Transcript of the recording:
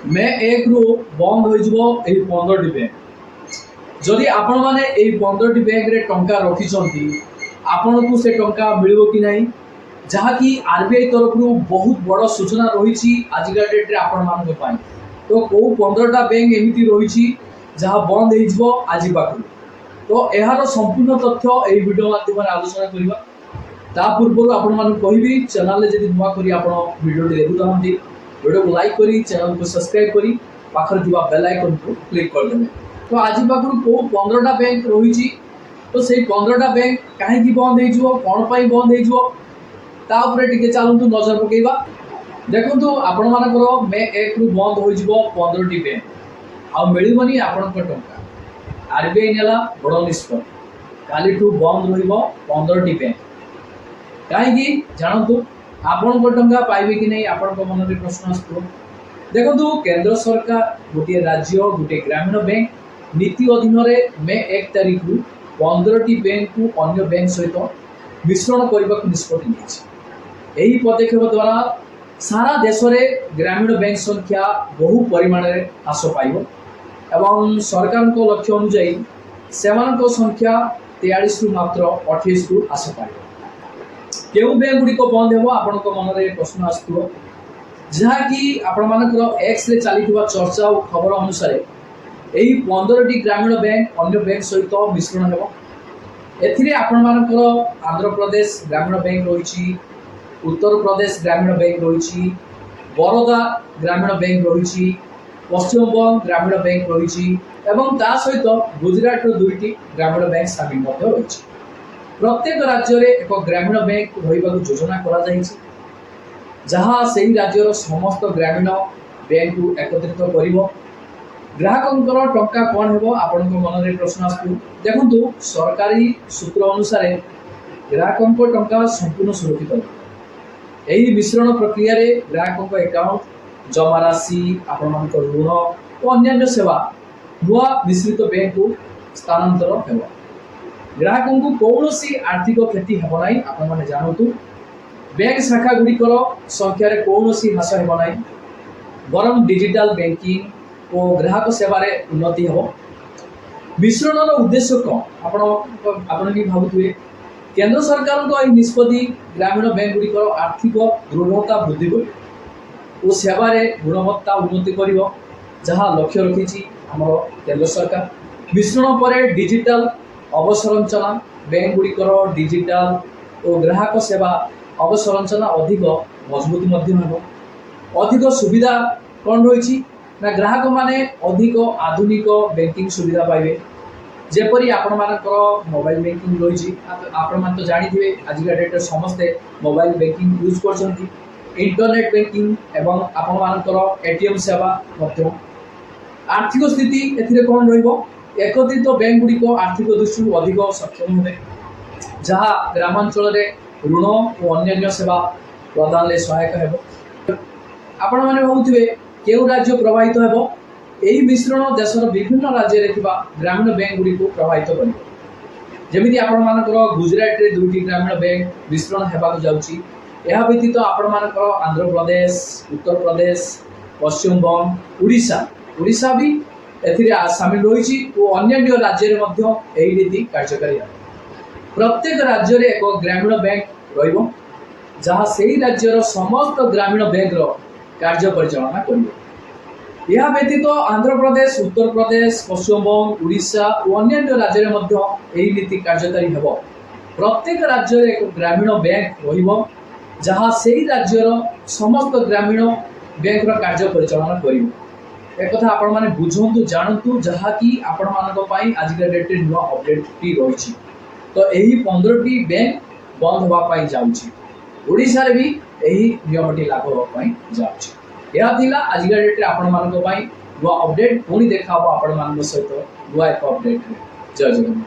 मे एक रु बंद हो 15 बैंक जदि आपण मैंने 15 बैंक रे टंका रखिंट आपन को से टंका मिल कि नहीं जहाँकि आरबीआई तरफ बहुत बड़ सूचना रही आजिका डेट्रे आपण मान तो कौ 15टा बैंक एमती रही जहाँ बंद हो आज पाखु तो यार संपूर्ण तथ्य यही वीडियो माध्यम आलोचना करवा ता पूर्व आपण मान कहबी चैनल जब नुआ करी आपण वीडियो देखुता वीडियो को लाइक करी चैनल को सब्सक्राइब करी पाखर जो बेल आइकन को क्लिक कर देबे। तो आज पाखर को 15टा बैंक रही तो से 15टा बैंक कहीं बंद हो कौन पाई बंद हो टिके चलतु नजर पकेबा। देखो आपण मानकर मे 1 रु बंद हो 15टी बैंक आ मिलबनी आपण टंका आरबीआई नेला बड़ निष्पत्ति काली बंद रहिबो 15टी बैंक कहीं जानतु आपण टंका पाइबे कि नहीं आपण मन में प्रश्न आसो। देखो केंद्र सरकार गोटे राज्य गोटे ग्रामीण बैंक नीति अधीन मे 1 तारिख रु 15टी बैंक को अन्य बैंक सहित मिश्रण करने को निष्पत्ति यही पदक्षेप द्वारा सारा देश में ग्रामीण बैंक संख्या बहु परिमाण में ह्रास पाइब एवं सरकार को लक्ष्य अनुजाई सेमानक संख्या 43 रु मात्र 28 को ह्रास पाइब। केउ बैंक गुड़ी बंद हो आपण मन में प्रश्न आसो जहाँकि आपंकर एक्स रे चली चर्चा और खबर अनुसार यही 15टी ग्रामीण बैंक अन्य बैंक सहित मिश्रण हो एपंकर आंध्र प्रदेश ग्रामीण बैंक रही उत्तर प्रदेश ग्रामीण बैंक रही बरोदा ग्रामीण बैंक रही पश्चिमबंग ग्रामीण बैंक रही सहित गुजरात दुईटी ग्रामीण बैंक सामिल रही। प्रत्येक राज्य में एक ग्रामीण बैंक रहा योजना कर जहाँ से राज्यर समस्त ग्रामीण बैंक को एकत्रित कर ग्राहकों टंका कौन हो आपण मन में प्रश्न आसू। देखो सरकारी सूत्र अनुसार ग्राहकों टंका संपूर्ण सुरक्षित यही मिश्रण प्रक्रिया ग्राहकों अकाउंट जमा राशि आपण ऋण और अन्य सेवा नुआ मिश्रित बैंक को स्थानांतर हो ग्राहकों को कौन सी आर्थिक क्षति हेब ना आपण मैंने जानतु बैंक शाखा गुड़िकर संख्यार कौन सी ह्रास हेब ना बरम डिजिटल बैंकिंग और ग्राहक सेवार उन्नति हो। मिश्रण उद्देश्य कौन आपण भी भावुए केंद्र सरकार निष्पत्ति ग्रामीण बैंक गुड़िकर आर्थिक दृढ़ता वृद्धि कर सेवार गुणवत्ता उन्नति कर जहाँ लक्ष्य रखी आम केंद्र सरकार। मिश्रण पर डिजिटल अवसंरचना बैंक गुड़िकर डिजिटल और ग्राहक सेवा अवसंरचना अधिक मजबूत अधिक सुविधा कौन रही ना ग्राहक माने अधिक आधुनिक बैंकिंग सुविधा पाइबे जेपरी आपण मानकर मोबाइल बैंकिंग रही आपण मान तो जानी आजिका डेट समस्ते मोबाइल बैंकिंग यूज कर इंटरनेट बैंकिंग एवं आपण मानकर एटीएम सेवा आर्थिक स्थिति एथिरे कौन रहिबो एकत्रित बैंक गुड़िक आर्थिक दृष्टि अधिक सक्षम हे जहाँ ग्रामांचल ऋण और अन्य सेवा प्रदान में सहायक हो। आपण मैंने भावुए केउ राज्य प्रभावित हो यही मिश्रण देशर विभिन्न राज्य में ग्रामीण बैंक गुड़ी को प्रभावित कर जमी आपंकर गुजरात रे दुईटी ग्रामीण बैंक मिश्रण होगा जाऊँगी यह व्यतीत आपंकर आंध्र प्रदेश उत्तर प्रदेश पश्चिमबंग उड़ीसा भी सामिल रही और अन्य राज्य में नीति कार्यकारी प्रत्येक राज्य में एक ग्रामीण बैंक रहा से राज्यर समस्त ग्रामीण बैंक कार्य परिचालना कर यह व्यतीत आंध्र प्रदेश उत्तर प्रदेश पश्चिमबंग उड़ीसा और अन्य राज्य में नीति कार्यकारी हो। प्रत्येक राज्य में एक ग्रामीण बैंक रहा से राज्यर समस्त ग्रामीण बैंक कार्य परिचालना कर एक कथा आपण माने बुझंतु जानतु जहाँ कि आपण मानक आजिका डेट नुआ अपडेट टी रही तो यही 15टी बैंक बंद होगा जाऊँगी ओडिशा रे भी यही नियमटी लागू होगा जाऊँगी यह आजिका डेट आपण मानक नुआ अपडेट पुणी देखा आपण मान सहित नुआ एक अपडेट जय जगन्नाथ।